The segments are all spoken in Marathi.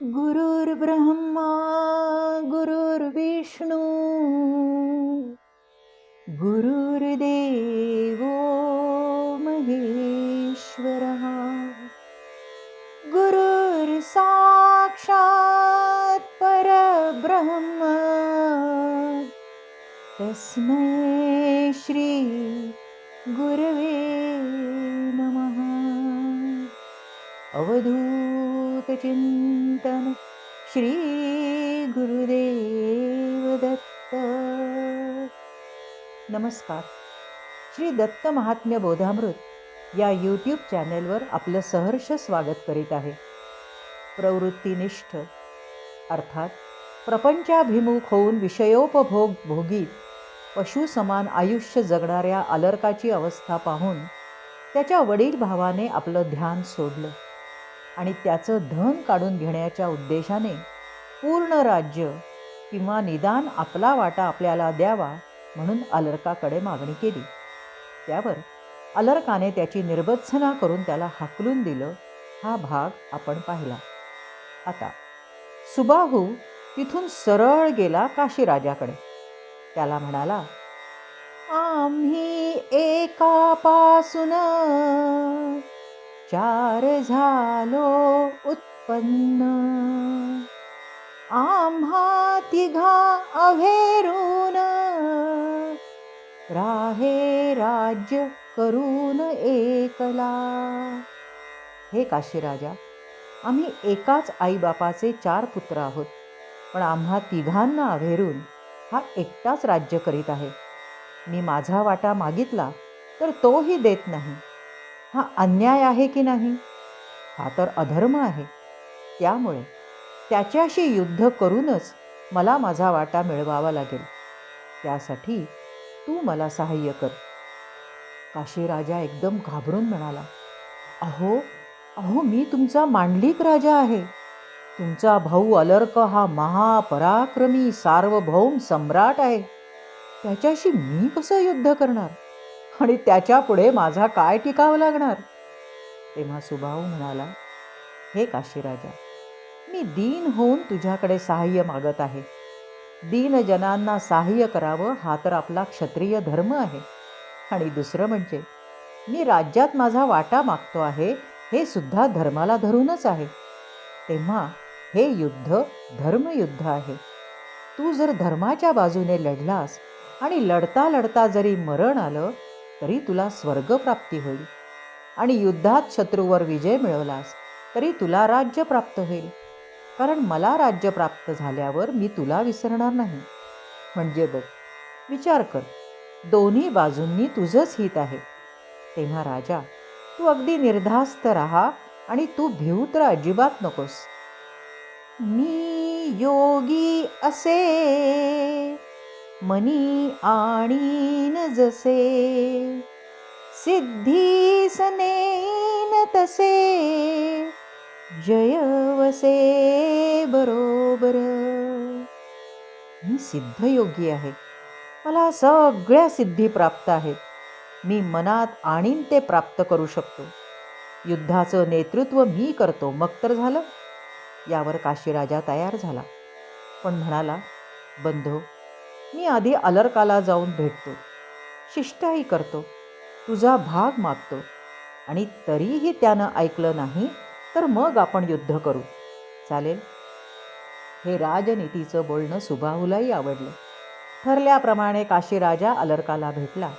गुरुर्ब्रह्मा गुरुर्विष्णू गुरुर्देवो महेश्वरः गुरुर्साक्षात् परब्रह्म तस्मै श्री गुरवे नमः. अवधूत चिंतन श्री गुरुदेव दत्त. नमस्कार. श्री दत्त महात्म्य बोधामृत या यूट्यूब चॅनेलवर आपलं सहर्ष स्वागत करीत आहे. प्रवृत्तीनिष्ठ अर्थात प्रपंचाभिमुख होऊन विषयोपभोग भोगीत पशुसमान आयुष्य जगणाऱ्या अलर्काची अवस्था पाहून त्याच्या वडील भावाने आपलं ध्यान सोडलं आणि त्याचं धन काढून घेण्याच्या उद्देशाने पूर्ण राज्य किंवा निदान आपला वाटा आपल्याला द्यावा म्हणून अलर्काकडे मागणी केली. त्यावर अलर्काने त्याची निर्बत्सना करून त्याला हाकलून दिलं. हा भाग आपण पाहिला. आता सुबाहू तिथून सरळ गेला काशीराजाकडे. त्याला म्हणाला, आम्ही एकापासून चार झालो उत्पन्न, आम्हा तिघा अभेरून राहे राज्य करून एकला. हे काशीराजा, आम्ही एकाच आईबापाचे चार पुत्र आहोत, पण आम्हा तिघांना अभेरून हा एकटाच राज्य करीत आहे. मी माझा वाटा मागितला तर तोही देत नाही. हा अन्याय आहे की नाही? हा तर अधर्म आहे. त्यामुळे त्याच्याशी युद्ध करूनच मला माझा वाटा मिळवावा लागेल. त्यासाठी तू मला सहाय्य कर. काशीराजा एकदम घाबरून म्हणाला, अहो अहो मी तुमचा मांडलिक राजा आहे. तुमचा भाऊ अलर्क हा महापराक्रमी सार्वभौम सम्राट आहे. त्याच्याशी मी कसं युद्ध करणार आणि त्याच्या पुढे माझा काय टिकावं लागणार? तेव्हा सुबाहू म्हणाला, हे काशीराजा, मी दीन होऊन तुझ्याकडे सहाय्य मागत आहे. दीनजनांना सहाय्य करावं हा तर आपला क्षत्रिय धर्म आहे. आणि दुसरं म्हणजे मी राज्यात माझा वाटा मागतो आहे, हे सुद्धा धर्माला धरूनच आहे. तेव्हा हे युद्ध धर्मयुद्ध आहे. तू जर धर्माच्या बाजूने लढलास आणि लढता लढता जरी मरण आलं तरी तुला स्वर्गप्राप्ती होईल, आणि युद्धात शत्रूवर विजय मिळवलास तरी तुला राज्य प्राप्त होईल. कारण मला राज्य प्राप्त झाल्यावर मी तुला विसरणार नाही. म्हणजे बघ, विचार कर, दोन्ही बाजूंनी तुझंच हित आहे. तेव्हा राजा, तू अगदी निर्धास्त राहा आणि तू भिवू तर अजिबात नकोस. मी योगी असे मनी आणीन जसे, सिद्धीस नेईन तसे, जय वसे बरोबर. मी सिद्धयोगी आहे. मला सगळ्या सिद्धी प्राप्त आहेत. मी मनात आणीन ते प्राप्त करू शकतो. युद्धाचं नेतृत्व मी करतो, मग तर झालं. यावर काशीराजा तयार झाला, पण म्हणाला, बंधो, मी आधी अलर्काला जाऊन भेटतो, शिष्टाई करतो, तुझा भाग मागतो, आणि तरीही त्यानं ऐकलं नाही तर मग आपण युद्ध करू. चालेल? हे राजनीतीचं बोलणं सुबाहूलाही आवडलं. ठरल्याप्रमाणे काशीराजा अलर्काला भेटला,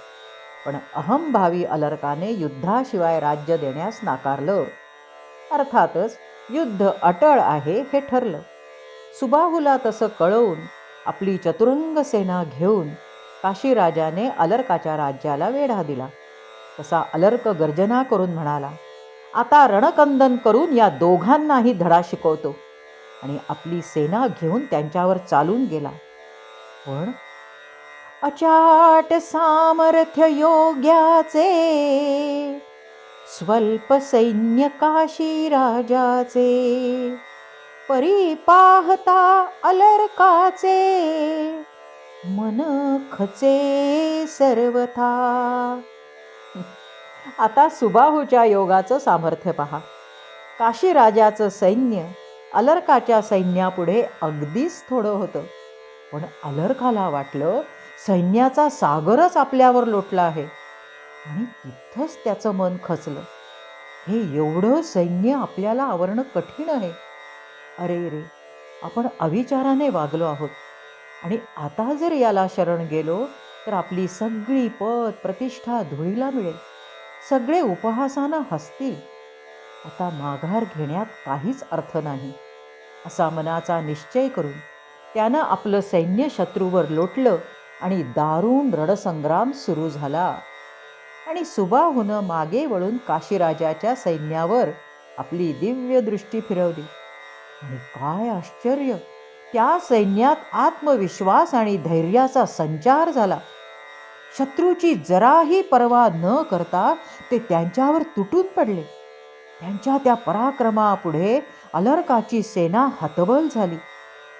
पण अहंभावी अलर्काने युद्धाशिवाय राज्य देण्यास नाकारलं. अर्थातच युद्ध अटळ आहे हे ठरलं. सुबाहूला तसं कळवून आपली चतुरंग सेना घेऊन काशीराजाने अलर्काच्या राज्याला वेढा दिला. तसा अलर्क गर्जना करून म्हणाला, आता रणकंदन करून या दोघांनाही धडा शिकवतो, आणि आपली सेना घेऊन त्यांच्यावर चालून गेला. पण अचाट सामर्थ्य योग्याचे, स्वल्प सैन्य काशीराजाचे, परी पाहता अलर्काचे, मन खचे सर्वथा. आता सुबाहूच्या योगाचं सामर्थ्य पहा. काशीराजाचं सैन्य अलर्काच्या सैन्यापुढे अगदीच थोडं होतं. पण अलर्काला वाटलं सैन्याचा सागरच आपल्यावर लोटला आहे आणि तिथंच त्याचं मन खचलं. हे एवढं सैन्य आपल्याला आवरणं कठीण आहे. अरे रे, आपण अविचाराने वागलो आहोत आणि आता जर याला शरण गेलो तर आपली सगळी पद प्रतिष्ठा धुळीला मिळेल. सगळे उपहासानं हसतील. आता माघार घेण्यात काहीच अर्थ नाही. असा मनाचा निश्चय करून त्यानं आपलं सैन्य शत्रूवर लोटलं आणि दारुण रणसंग्राम सुरू झाला. आणि सुबाहूनं मागे वळून काशीराजाच्या सैन्यावर आपली दिव्य दृष्टी फिरवली. आणि काय आश्चर्य! त्या सैन्यात आत्मविश्वास आणि धैर्याचा संचार झाला. शत्रूची जराही पर्वा न करता ते त्यांच्यावर तुटून पडले. त्यांच्या त्या पराक्रमापुढे अलर्काची सेना हतबल झाली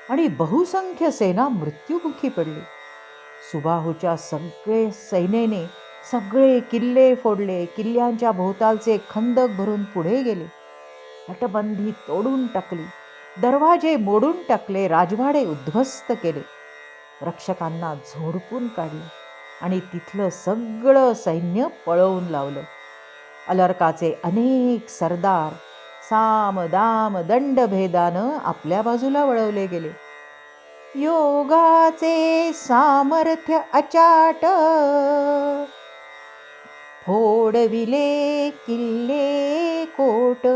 आणि बहुसंख्य सेना मृत्युमुखी पडली. सुबाहूच्या सगळे सैन्याने सगळे किल्ले फोडले, किल्ल्यांच्या भोवतालचे खंदक भरून पुढे गेले, तटबंदी तोडून टाकली, दरवाजे मोडून टाकले, राजवाडे उद्ध्वस्त केले, रक्षकांना झोडपून काढले आणि तिथलं सगळं सैन्य पळवून लावलं. अलर्काचे अनेक सरदार साम दाम दंडभेदानं आपल्या बाजूला वळवले गेले. योगाचे सामर्थ्य अचाट फोडविले किल्ले कोट,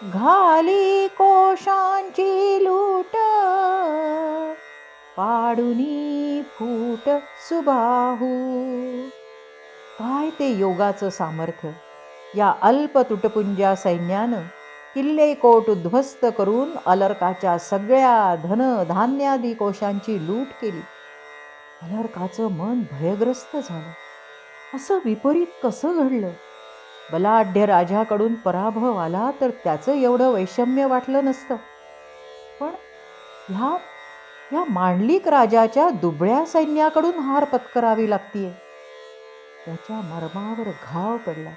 घाली कोशांची लूट, पाडुनी फूट सुबाहू. काय ते योगाचं सामर्थ्य! या अल्प तुटपुंजा सैन्यानं किल्ले कोट उद्ध्वस्त करून अलर्काच्या सगळ्या धन धान्यादी कोशांची लूट केली. अलर्काचं मन भयग्रस्त झालं. असं विपरीत कसं घडलं? बलाढ्य राजाकडून पराभव आला तर त्याचं एवढं वैषम्य वाटलं नसतं. पण ह्या मांडलिक राजाच्या दुबळ्या सैन्याकडून हार पत्करावी लागतीये. त्याच्या मर्मावर घाव पडला.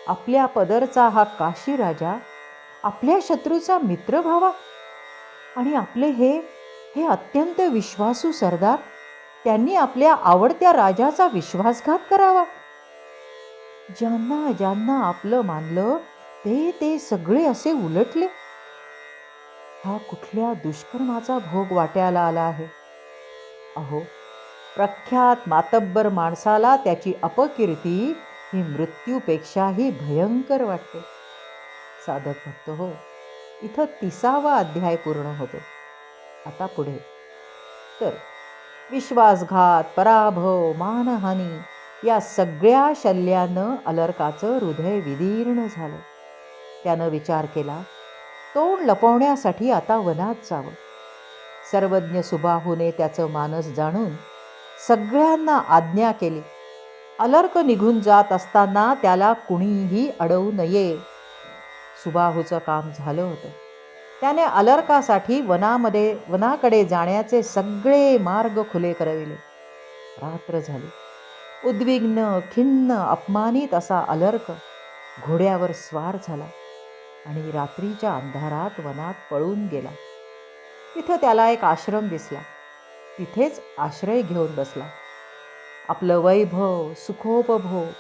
आपल्या पदरचा हा काशी राजा आपल्या शत्रूचा मित्र व्हावा आणि आपले हे अत्यंत विश्वासू सरदार त्यांनी आपल्या आवडत्या राजाचा विश्वासघात करावा. ज्यांना ज्यांना आपलं मानलं ते सगळे असे उलटले. हा कुठल्या दुष्कर्माचा भोग वाट्याला आला आहे? अहो, प्रख्यात मातब्बर माणसाला त्याची अपकीर्ती ही मृत्यूपेक्षाही भयंकर वाटते. साधक भक्त हो, इथं 30वा अध्याय पूर्ण होतो. आता पुढे तर विश्वासघात, पराभव, मानहानी या सगळ्या शल्यानं अलर्काचं हृदय विदीर्ण झालं. त्यानं विचार केला, तोंड लपवण्यासाठी आता वनात जावं. सर्वज्ञ सुबाहूने त्याचं मानस जाणून सगळ्यांना आज्ञा केली. अलर्क निघून जात असताना त्याला कुणीही अडवू नये. सुबाहूचं काम झालं होतं. त्याने अलर्कासाठी वनाकडे जाण्याचे सगळे मार्ग खुले करविले. रात्र झाली. उद्विग्न, खिन्न, अपमानित असा अलर्क घोड्यावर स्वार झाला आणि रात्रीच्या अंधारात वनात पळून गेला. तिथं त्याला एक आश्रम दिसला. तिथेच आश्रय घेऊन बसला. आपलं वैभव, सुखोपभोग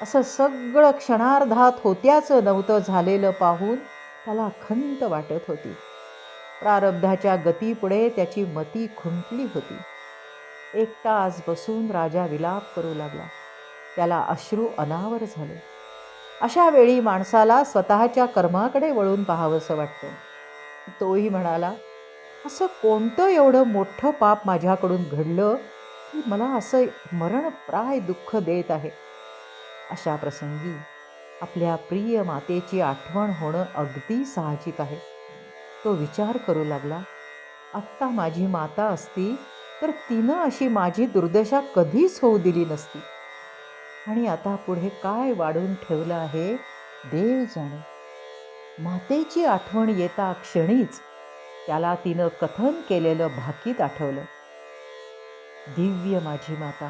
असं सगळं क्षणार्धात होत्याचं नव्हतं झालेलं पाहून त्याला खंत वाटत होती. प्रारब्धाच्या गतीपुढे त्याची मती खुंटली होती. एकटाच बसून राजा विलाप करू लागला. त्याला अश्रू अनावर झाले. अशा वेळी माणसाला स्वतःच्या कर्माकडे वळून पाहावंसं वाटतं. तोही म्हणाला, असं कोणतं एवढं मोठं पाप माझ्याकडून घडलं की मला असं मरणप्राय दुःख देत आहे. अशा प्रसंगी आपल्या प्रिय मातेची आठवण होणं अगदी साहजिक आहे. तो विचार करू लागला, आत्ता माझी माता असती तर तिनं अशी माझी दुर्दशा कधीच होऊ दिली नसती. आणि आता पुढे काय वाढून ठेवलं आहे देव जाणे. मातेची आठवण येता क्षणीच त्याला तिनं कथन केलेलं भाकीत आठवलं. दिव्य माझी माता,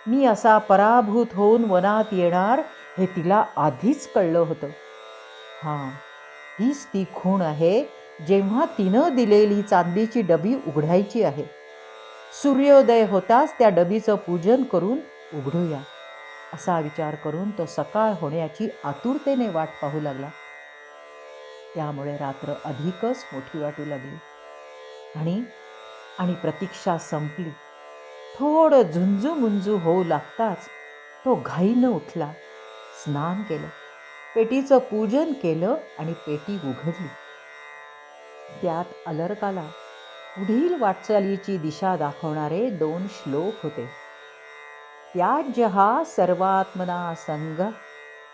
मी असा पराभूत होऊन वनात येणार हे तिला आधीच कळलं होतं. हां, हीच ती खूण आहे, जेव्हा तिनं दिलेली चांदीची डबी उघडायची आहे. सूर्योदय होताच त्या डबीचं पूजन करून उघडूया, असा विचार करून तो सकाळ होण्याची आतुरतेने वाट पाहू लागला. त्यामुळे रात्र अधिकच मोठी वाटू लागली आणि प्रतीक्षा संपली. थोडं झुंजूमुंजू होऊ लागताच तो घाईनं उठला, स्नान केलं, पेटीचं पूजन केलं आणि पेटी उघडली. त्यात अलर्काला पुढील वाटचालीची दिशा दाखवणारे 2 श्लोक होते. त्याज्य हा सर्वात्मना संग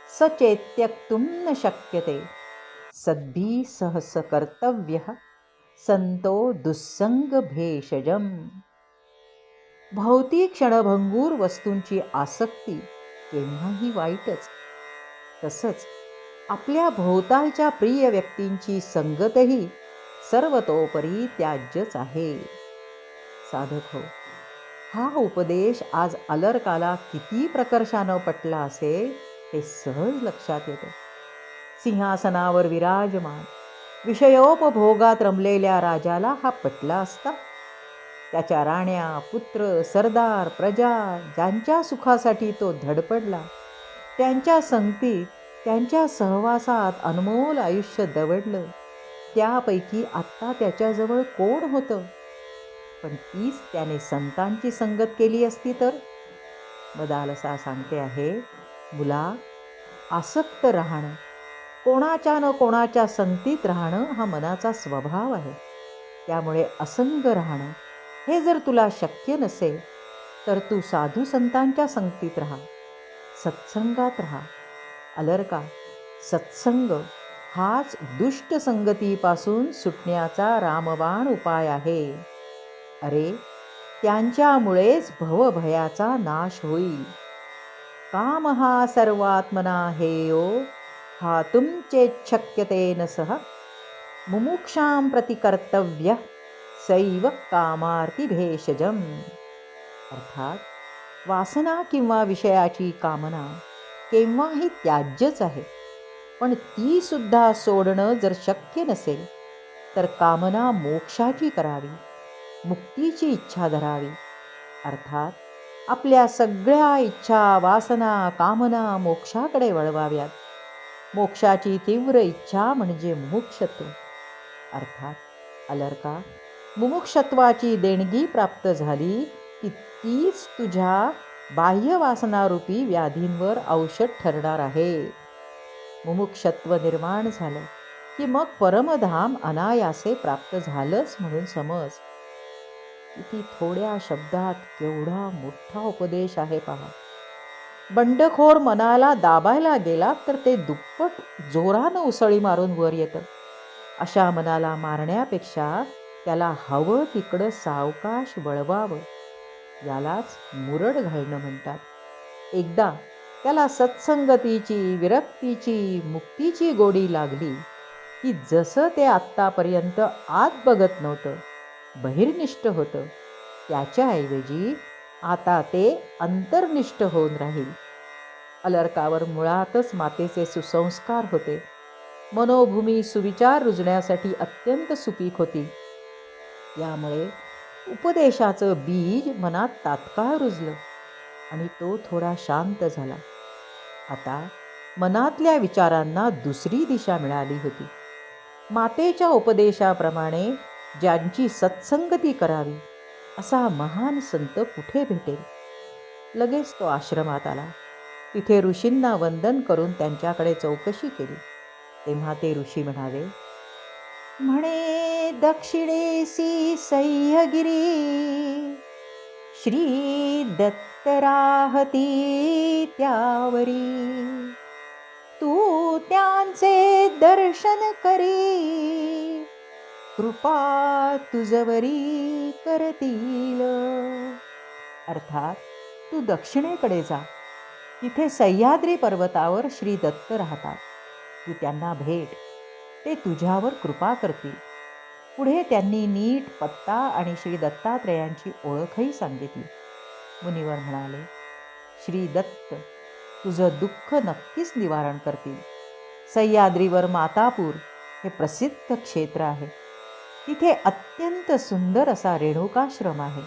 सचेत्यक्तुं न शक्यते, सद्भिः सहस कर्तव्यः संतो दुस्संग भेषजम. भौतिक क्षणभंगूर वस्तूंची आसक्ती केव्हाही वाईटच, तसंच आपल्या भोवतालच्या प्रिय व्यक्तींची संगतही सर्वतोपरी त्याज्यच आहे. साधक हो, हा उपदेश आज अलर्काला किती प्रकर्षानं पटला असेल ते सहज लक्षात येतं. सिंहासनावर विराजमान विषयोपभोगात रमलेल्या राजाला हा पटला असता? त्याच्या राण्या, पुत्र, सरदार, प्रजा ज्यांच्या सुखासाठी तो धडपडला, त्यांच्या संगतीत, त्यांच्या सहवासात अनमोल आयुष्य दवडलं, त्यापैकी आत्ता त्याच्याजवळ कोण होतं? पण तीच त्याने संतांची संगत केली असती तर? बदालसा सांगते आहे, मुला, आसक्त राहणं, कोणाच्या न कोणाच्या संगतीत राहणं हा मनाचा स्वभाव आहे. त्यामुळे असंग राहणं हे जर तुला शक्य नसेल तर तू साधू संतांच्या संगतीत राहा, सत्संगात राहा. अलर्का, सत्संग हाच दुष्ट संगतीपासून सुटण्याचा रामबाण उपाय आहे. अरे, त्यांच्यामुळेच भवभयाचा नाश होईल. काम हा सर्वात्मना हेयो हातुं चेच्छक्यतेन सह मुमुक्षां प्रति कर्तव्यः सैव कामार्ती भेषजम. अर्थात वासना किंवा विषयाची कामना केव्हाही त्याज्यच आहे, पण ती सुद्धा सोडणं जर शक्य नसेल तर कामना मोक्षाची करावी, मुक्तीची इच्छा धरावी. अर्थात आपल्या सगळ्या इच्छा, वासना, कामना मोक्षाकडे वळवाव्यात. मोक्षाची तीव्र इच्छा म्हणजे मुमुक्षत्व. अर्थात अलर्का, मुमुक्षत्वाची देणगी प्राप्त झाली की तीच तुझ्या बाह्यवासनारूपी व्याधींवर औषध ठरणार आहे. मुमुक्षत्व निर्माण झालं की मग परमधाम अनायासे प्राप्त झालंच म्हणून समज. किती थोड्या शब्दात केवढा मोठा उपदेश आहे पहा. बंडखोर मनाला दाबायला गेला तर ते दुप्पट जोरानं उसळी मारून वर येतं. अशा मनाला मारण्यापेक्षा त्याला हवं तिकडं सावकाश वळवावं, यालाच मुरड घालणं म्हणतात. एकदा त्याला सत्संगतीची, विरक्तीची, मुक्तीची गोडी लागली की जसं ते आत्तापर्यंत आत बघत नव्हतं, बहिर्निष्ठ होतं, त्याच्याऐवजी आता ते अंतर्निष्ठ होऊन राहील. अलर्कावर मुळातच मातेचे सुसंस्कार होते. मनोभूमी सुविचार रुजण्यासाठी अत्यंत सुपीक होती. त्यामुळे उपदेशाचं बीज मनात तात्काळ रुजलं आणि तो थोडा शांत झाला. आता मनातल्या विचारांना दुसरी दिशा मिळाली होती. मातेच्या उपदेशाप्रमाणे ज्यांची सत्संगती करावी असा महान संत कुठे भेटेल? लगेच तो आश्रमात आला. तिथे ऋषींना वंदन करून त्यांच्याकडे चौकशी केली. तेव्हा ते ऋषी म्हणाले, म्हणे दक्षिणेसी सह्यगिरी श्री दत्त राहती त्यावरी, तू त्यांचे दर्शन करी कृपा तुझवरी करतील. अर्थात तू दक्षिणेकडे जा, तिथे सह्याद्री पर्वतावर श्री दत्त राहतात. तू त्यांना भेट, ते तुझ्यावर कृपा करतील. पुढे त्यांनी नीट पत्ता आणि श्री दत्तात्रेयांची ओळखही सांगितली. मुनिवर म्हणाले, श्री दत्त तुझं दुःख नक्कीच निवारण करतील. सह्याद्रीवर मातापूर हे प्रसिद्ध क्षेत्र आहे. तिथे अत्यंत सुंदर असा रेणुकाश्रम आहे.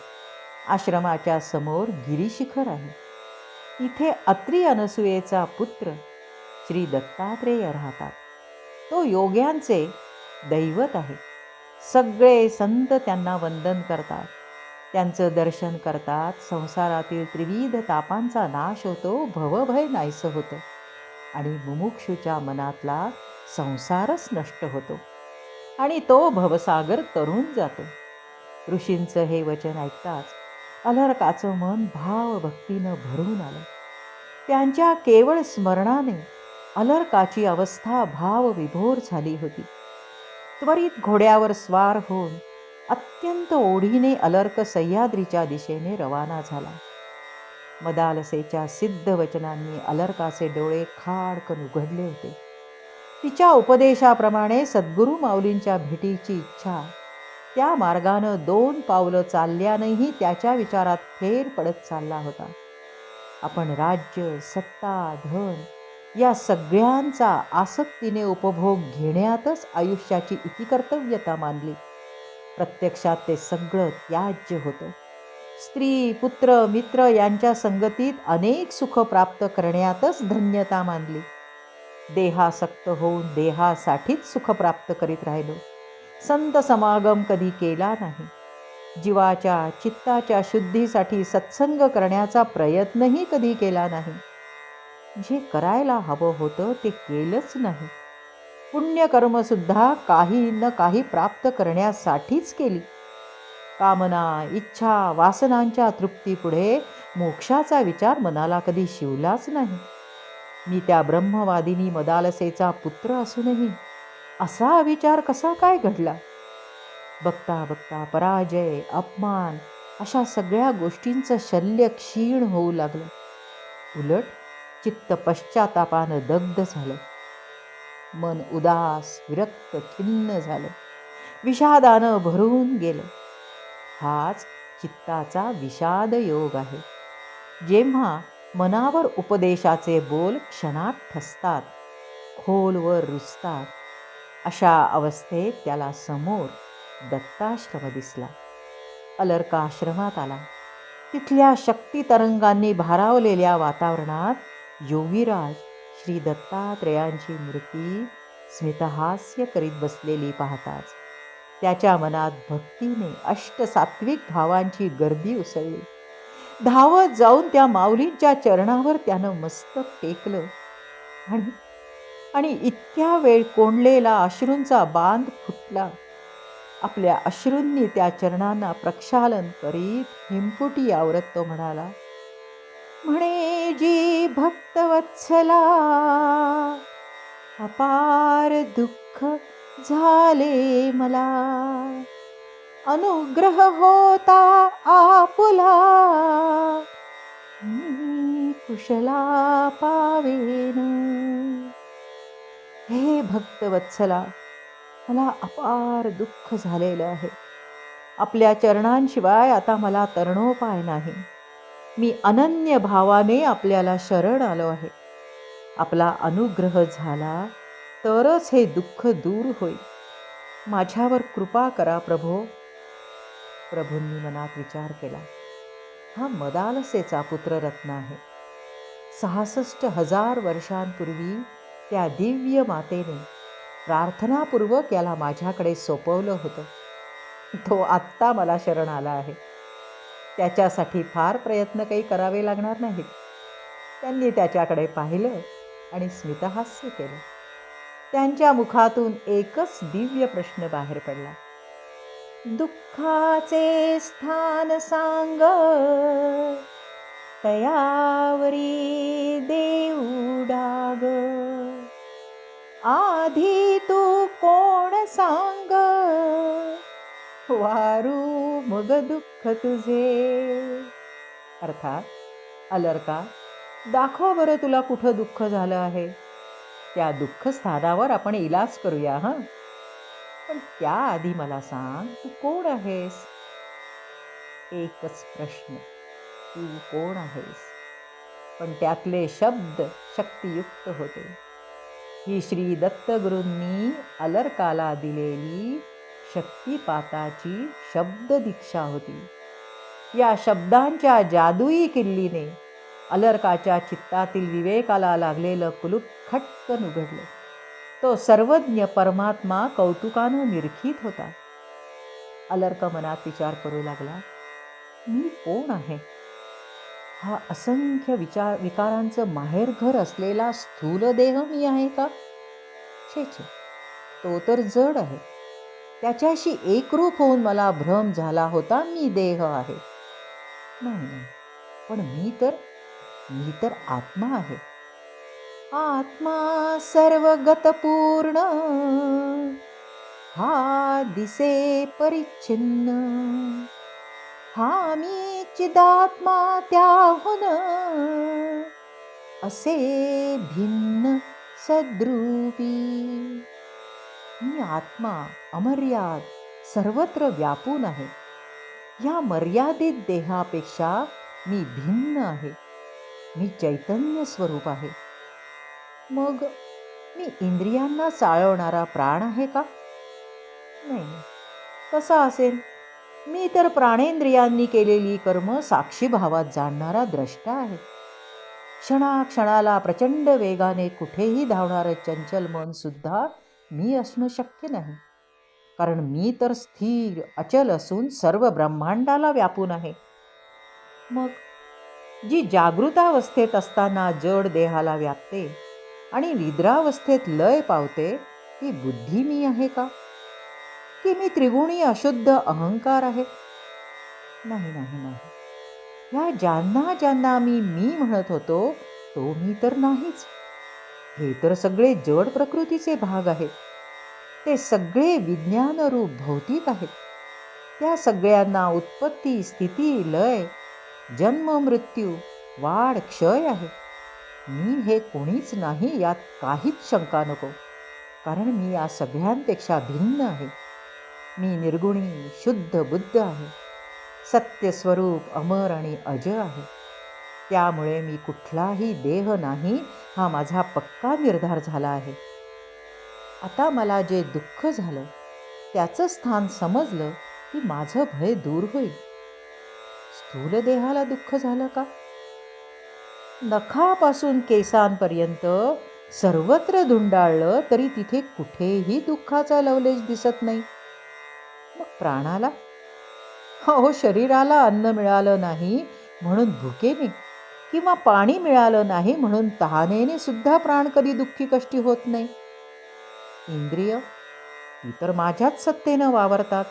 आश्रमाच्या समोर गिरीशिखर आहे. तिथे अत्री अनसुयेचा पुत्र श्री दत्तात्रेय राहतात. तो योग्यांचे दैवत आहे. सगळे संत त्यांना वंदन करतात. त्यांचं दर्शन करतात. संसारातील त्रिविध तापांचा नाश होतो, भवभय नाहीसं होतं आणि मुमुक्षूच्या मनातला संसारच नष्ट होतो आणि तो भवसागर तरून जातो. ऋषींचं हे वचन ऐकताच अलर्काचं मन भावभक्तीनं भरून आलं. त्यांच्या केवळ स्मरणाने अलर्काची अवस्था भावविभोर झाली होती. त्वरित घोड्यावर स्वार होऊन अत्यंत ओढीने अलर्क सह्याद्रीच्या दिशेने रवाना झाला. मदालसेच्या सिद्ध वचनांनी अलर्काचे डोळे खाडकन उघडले होते. तिच्या उपदेशाप्रमाणे सद्गुरू माऊलींच्या भेटीची इच्छा त्या मार्गानं 2 पावलं चालल्यानंही त्याच्या विचारात फेर पडत चालला होता. आपण राज्य, सत्ता, धन या सगळ्यांचा आसक्तीने उपभोग घेण्यातच आयुष्याची इतिकर्तव्यता मानली. प्रत्यक्षात ते सगळं त्याज्य होतं. स्त्री, पुत्र, मित्र यांच्या संगतीत अनेक सुख प्राप्त करण्यातच धन्यता मानली. देहासक्त होऊन देहासाठीच सुख प्राप्त करीत राहिलो. संत समागम कधी केला नाही. जीवाच्या चित्ताच्या शुद्धीसाठी सत्संग करण्याचा प्रयत्नही कधी केला नाही. जे करायला हवं होतं ते केलंच नाही. पुण्यकर्मसुद्धा काही न काही प्राप्त करण्यासाठीच केली. कामना, इच्छा, वासनांच्या तृप्तीपुढे मोक्षाचा विचार मनाला कधी शिवलाच नाही. मी त्या ब्रह्मवादिनी मदालसेचा पुत्र असूनही असा विचार कसा काय घडला? बघता बघता पराजय, अपमान अशा सगळ्या गोष्टींचं शल्य क्षीण होऊ लागलं. उलट चित्त पश्चातापानं दग्ध झालं. मन उदास, विरक्त, खिन्न झालं. विषादानं भरून गेलं. हाच चित्ताचा विषाद योग आहे. जेव्हा मनावर उपदेशाचे बोल क्षणात ठसतात, खोलवर रुजतात, अशा अवस्थेत त्याला समोर दत्ताश्रम दिसला. अलर्का आश्रमात आला. तिथल्या शक्ती तरंगांनी भारावलेल्या वातावरणात योगीराज श्री दत्तात्रेयांची मूर्ती स्मितहास्य करीत बसलेली पाहताच त्याच्या मनात भक्तीने अष्टसात्विक भावांची गर्दी उसळली. धावत जाऊन त्या माऊलींच्या चरणावर त्यानं मस्तक टेकलं आणि इतक्या वेळ कोंडलेला अश्रूंचा बांध फुटला. आपल्या अश्रूंनी त्या चरणांना प्रक्षालन करीत हिमफुटी आवरत तो म्हणाला, म्हणे जी भक्तवत्सला अपार दुःख झाले मला, अनुग्रह होता आपुला मी कुशला पावेन. हे भक्तवत्सला, मला अपार दुःख झालेलं आहे. आपल्या चरणांशिवाय आता मला तरणोपाय नाही. मी अनन्य भावाने आपल्याला शरण आलो आहे. आपला अनुग्रह झाला तरच हे दुःख दूर होईल. माझ्यावर कृपा करा प्रभो. प्रभूंनी मनात विचार केला, हा मदालसेचा पुत्र रत्न आहे. 66,000 वर्षांपूर्वी त्या दिव्य मातेने प्रार्थनापूर्वक याला माझ्याकडे सोपवलं होतं. तो आत्ता मला शरण आला आहे. त्याच्यासाठी फार प्रयत्न काही करावे लागणार नाहीत. त्यांनी त्याच्याकडे पाहिलं आणि स्मितहास्य केलं. त्यांच्या मुखातून एकच दिव्य प्रश्न बाहेर पडला, दुःखाचे स्थान सांग, तयावरी देऊ डाग, आधी तू कोण सांग, वारू मग दुःख तुझे. अर्थात, अलर्का, दाखव बरं तुला कुठं दुःख झालं आहे. त्या दुःखस्थानावर आपण इलाज करूया हं. पण त्याआधी मला सांग, तू कोण आहेस? एकच प्रश्न, तू कोण आहेस? पण त्यातले शब्द शक्तियुक्त होते. ही श्री दत्तगुरूंनी अलर्काला दिलेली शक्तिपाताची शब्द दीक्षा होती. या शब्दांच्या जादुई किल्लीने अलर्काच्या चित्तातील विवेकाला लागलेलं कुलूप खटकन उघडलं. तो सर्वज्ञ परमात्मा कौतुकानं निरखीत होता. अलर्क मनात विचार करू लागला, मी कोण आहे? हा असंख्य विकारांचं माहेरघर असलेला स्थूल देह मी आहे का? छे छे, तो तर जड आहे. त्याच्याशी एकरूप होऊन मला भ्रम झाला होता मी देह आहे. नाही, पण मी तर आत्मा आहे. आत्मा सर्वगतपूर्ण, हा दिसे परिच्छिन्न. हा मी चिदात्मा त्याहून, असे भिन्न सद्रूपी. मी आत्मा अमर्याद सर्वत्र व्यापून आहे. या मर्यादित देहापेक्षा मी भिन्न आहे. मी चैतन्य स्वरूप आहे. मग मी इंद्रियांना चालवणारा प्राण आहे का? नाही, कसा असेल? मी तर प्राणेंद्रियांनी केलेली कर्म साक्षीभावात जाणणारा द्रष्टा आहे. क्षणाक्षणाला प्रचंड वेगाने कुठेही धावणारं चंचल मन सुद्धा मी असणं शक्य नाही. कारण मी तर स्थिर अचल असून सर्व ब्रह्मांडाला व्यापून आहे. मग जी जागृतावस्थेत असताना जड देहाला व्यापते आणि निद्रावस्थेत लय पावते, ती बुद्धी मी आहे का? की मी त्रिगुणी अशुद्ध अहंकार आहे? नाही नाही नाही. ह्या ज्यांना मी म्हणत होतो तो मी तर नाहीच. हे तर सगळे जड प्रकृतीचे भाग आहेत. ते सगळे विज्ञानरूप भौतिक आहेत. त्या सगळ्यांना उत्पत्ती, स्थिती, लय, जन्म, मृत्यू, वाढ, क्षय आहे. मी हे कोणीच नाही, यात काहीच शंका नको. कारण मी या सगळ्यांपेक्षा भिन्न आहे. मी निर्गुणी शुद्ध बुद्ध आहे. सत्यस्वरूप अमर आणि अज आहे. त्यामुळे मी कुठलाही देह नाही, हा माझा पक्का निर्धार झाला आहे. आता मला जे दुःख झालं त्याचं स्थान समजलं की माझं भय दूर होईल. स्थूल देहाला दुःख झालं का? नखापासून केसांपर्यंत सर्वत्र धुंडाळलं तरी तिथे कुठेही दुःखाचा लवलेश दिसत नाही. मग प्राणाला? शरीराला अन्न मिळालं नाही म्हणून भुकेने किंवा पाणी मिळालं नाही म्हणून तहानेने सुद्धा प्राण कधी दुःखी कष्टी होत नाही. इंद्रिय ती तर माझ्याच सत्तेनं वावरतात.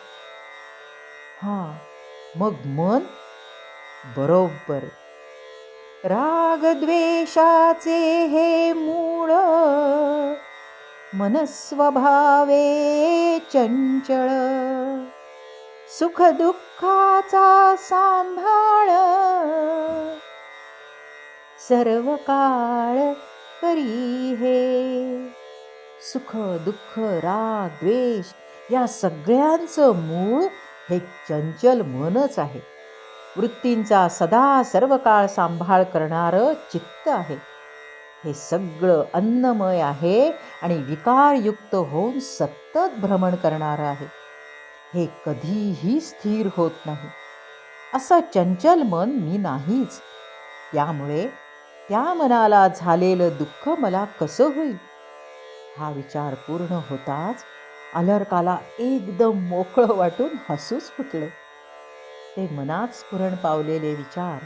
मग मन? बरोबर. राग द्वेषाचे हे मूळ, मनस्वभावे चंचळ. सुख दुःखाचा सांभाळ, सर्व काळ करी हे. सुख दुःख राग द्वेष या सगळ्यांचं मूळ हे चंचल मनच आहे. वृत्तींचा सदा सर्व काळ सांभाळ करणारं चित्त आहे. हे सगळं अन्नमय आहे आणि विकारयुक्त होऊन सतत भ्रमण करणारं आहे. हे कधीही स्थिर होत नाही. असं चंचल मन मी नाहीच. त्यामुळे त्या मनाला झालेलं दुःख मला कसं होईल? हा विचार पूर्ण होताच अलर्काला एकदम मोकळं वाटून हसूच फुटलं. ते मनात स्फुरण पावलेले विचार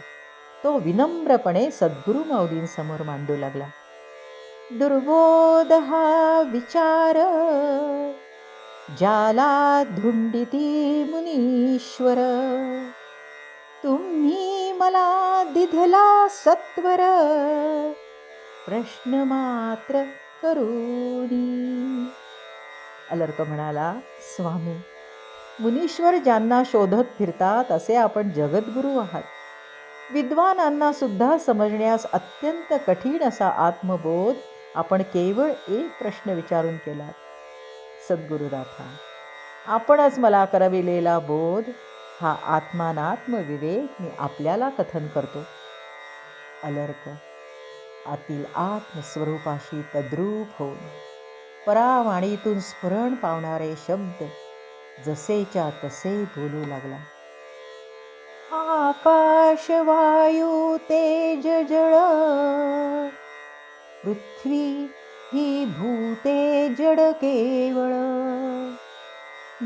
तो विनम्रपणे सद्गुरू माऊलींसमोर मांडू लागला. दुर्बोध हा विचार, ज्याला धुंडिती मुनीश्वर. तुम्ही मला दिधला सत्वर, प्रश्न मात्र करूनी. अलर्क म्हणाला, स्वामी, मुनीश्वर ज्यांना शोधत फिरतात असे आपण जगद्गुरू आहात. विद्वानांना सुद्धा समजण्यास अत्यंत कठीण असा आत्मबोध आपण केवळ एक प्रश्न विचारून केला. सद्गुरुनाथा, आपणच मला करविलेला बोध हा आत्मानात्म विवेक मी आपल्याला कथन करतो. अलर्क, आतील आत्मस्वरूपाशी तद्रूप होऊन परावाणीतून स्फुरण पावणारे शब्द जसेच्या तसे बोलू लागला. आकाश वायू तेज जळ, पृथ्वी ही भूते जड केवळ,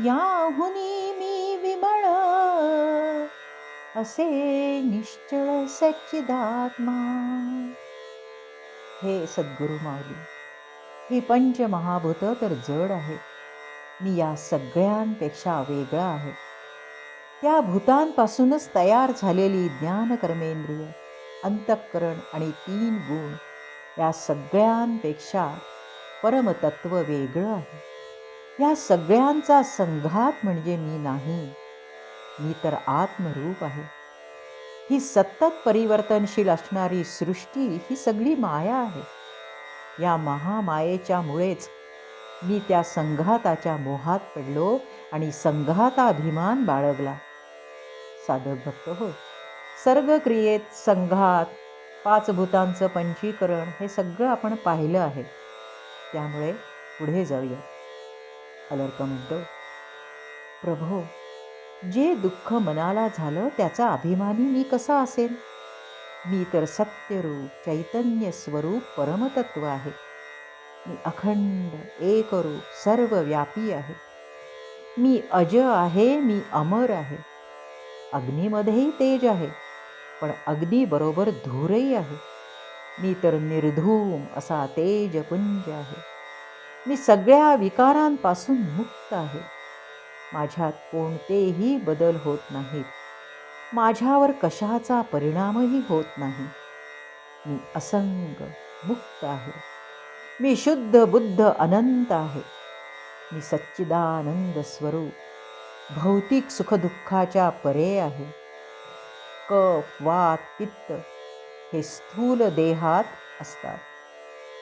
याहुनी मी विमळ, असे निश्चळ सच्चिदात्मा. हे सद्गुरु माऊली, ही पंचमहाभूत तर जड आहे. मी या सगळ्यांपेक्षा वेगळा आहे. त्या भूतांपासूनच तयार झालेली ज्ञान कर्मेंद्रिय, अंतःकरण आणि 3 गुण या सगळ्यांपेक्षा परमतत्व वेगळं आहे. या सगळ्यांचा संघात म्हणजे मी नाही. मी तर आत्मरूप आहे. ही सतत परिवर्तनशील असणारी सृष्टी ही सगळी माया आहे. या महामायेच्या मुळेच मी त्या संघाताच्या मोहात पडलो आणि संघाताभिमान बाळगला. साधक भक्त हो, सर्गक्रियेत संघात, 5 भूतांचं पंचीकरण हे सगळं आपण पाहिलं आहे. त्यामुळे पुढे जाऊया. अलर्क म्हणतो, प्रभो, जे दुःख मनाला झालं त्याचा अभिमानी मी कसा असेन? मी तर सत्यरूप चैतन्य स्वरूप परमतत्व आहे. मी अखंड एकरूप सर्वव्यापी आहे. मी अज आहे, मी अमर आहे. अग्नीमध्येही तेज आहे, पण अग्नीबरोबर धूरही आहे. मी तर निर्धूम असा तेजपुंज आहे. मी सगळ्या विकारांपासून मुक्त आहे. माझ्यात कोणतेही बदल होत नाहीत. माझ्यावर कशाचा परिणामही होत नाही. मी असंग मुक्त आहे. मी शुद्ध बुद्ध अनंत आहे. मी सच्चिदानंद स्वरूप, भौतिक सुखदुःखाच्या परे आहे. कफ, वात, पित्त हे स्थूल देहात असतात.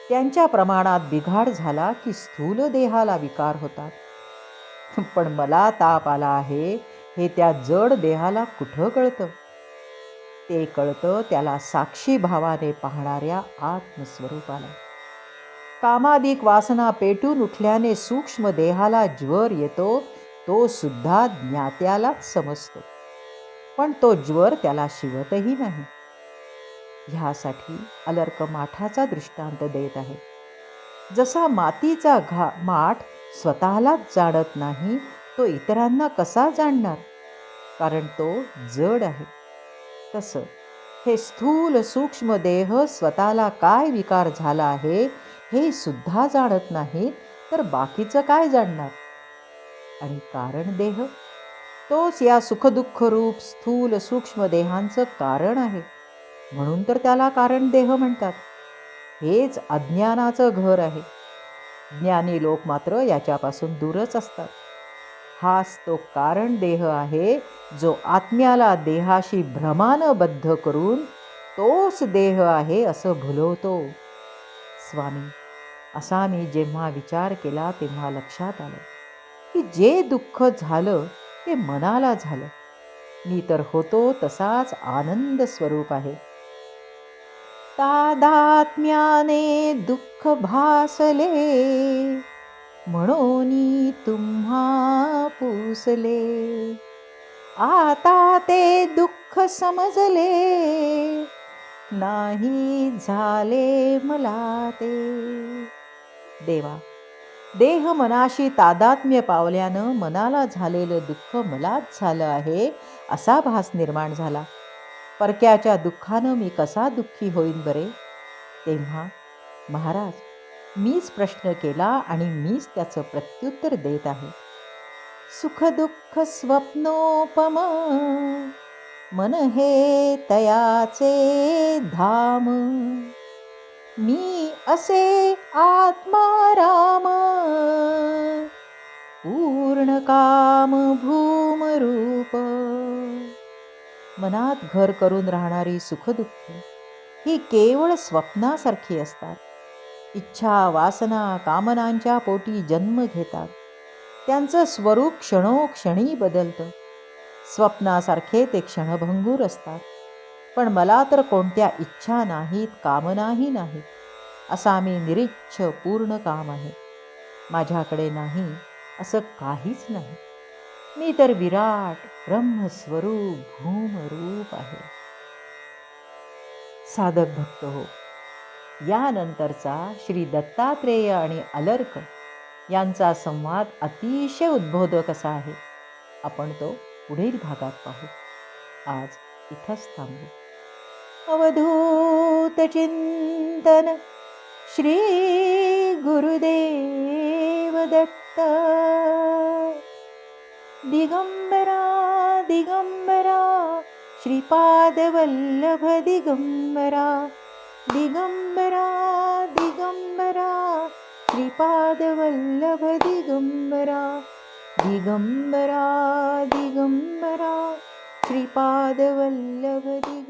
त्यांच्या प्रमाणात बिघाड झाला की स्थूल देहाला विकार होतात. पण मला ताप आला आहे हे त्या जड देहाला कुठं कळतं? ते कळतं त्याला साक्षी भावाने पाहणाऱ्या आत्मस्वरूपाला. कामाधिक वासना पेटून उठल्याने सूक्ष्म देहाला ज्वर येतो, तो सुद्धा ज्ञात्यालाच समजतो. पण तो ज्वर त्याला शिवतही नाही. ह्यासाठी अलर्क माठाचा दृष्टांत देत आहे. जसा मातीचा माठ स्वतःलाच जाणत नाही, तो इतरांना कसा जाणणार? कारण तो जड आहे. तसं हे स्थूल सूक्ष्म देह स्वतःला काय विकार झाला आहे हे सुद्धा जाणत नाही, तर बाकीचं काय जाणणार? आणि कारण देह तोच या सुखदुःख रूप स्थूल सूक्ष्म देहांचं कारण आहे. म्हणून तर त्याला कारण देह म्हणतात. हेच अज्ञानाचं घर आहे. ज्ञानी लोक मात्र याच्यापासून दूरच असतात. हाच तो कारण देह आहे, जो आत्म्याला देहाशी भ्रमानं बद्ध करून तोच देह आहे असं भुलवतो. स्वामी, असा मी जेव्हा विचार केला तेव्हा लक्षात आलं की जे दुःख झालं ते मनाला झालं. मी तर होतो तसाच आनंद स्वरूप आहे. तादात्म्याने दुःख भासले, म्हणून तुम्हा पुसले. आता ते दुःख समजले, नाही झाले मला ते. देवा, देह मनाशी तादात्म्य पावल्यानं मनाला झालेलं दुःख मलाच झालं आहे असा भास निर्माण झाला. परक्याच्या दुःखानं मी कसा दुःखी होईन बरे? तेव्हा महाराज, मीच प्रश्न केला आणि मीच त्याचं प्रत्युत्तर देत आहे. सुखदुःख स्वप्नोपम, मन हे तयाचे धाम. मी असे आत्माराम, पूर्ण काम भूमरूप. मनात घर करून राहणारी सुखदुःख ही केवळ स्वप्नासारखी असतात. इच्छा, वासना, कामनांच्या पोटी जन्म घेतात. त्यांचं स्वरूप क्षणोक्षणी बदलतं. स्वप्नासारखे ते क्षणभंगूर असतात, पण मला तर कोणत्या इच्छा नाहीत, कामनाही नाहीत. असा मी निरीच्छ पूर्ण काम आहे. माझ्याकडे नाही असं काहीच नाही. मी तर विराट ब्रह्मस्वरूप भूमरूप आहे. साधक भक्त हो, यानंतरचा श्री दत्तात्रेय आणि अलर्क यांचा संवाद अतिशय उद्बोधक असा आहे. आपण तो पुढील भागात पाहू. आज इथंच थांबू. अवधूत चिंतन श्री गुरुदेव दत्त. दिगंबरा दिगंबरा श्रीपाद वल्लभ दिगंबरा. दिगंबरा दिगंबरा श्रीपाद वल्लभ दिगंबरा. दिगंबरा दिगंबरा श्रीपाद वल्लभ दिगंबरा.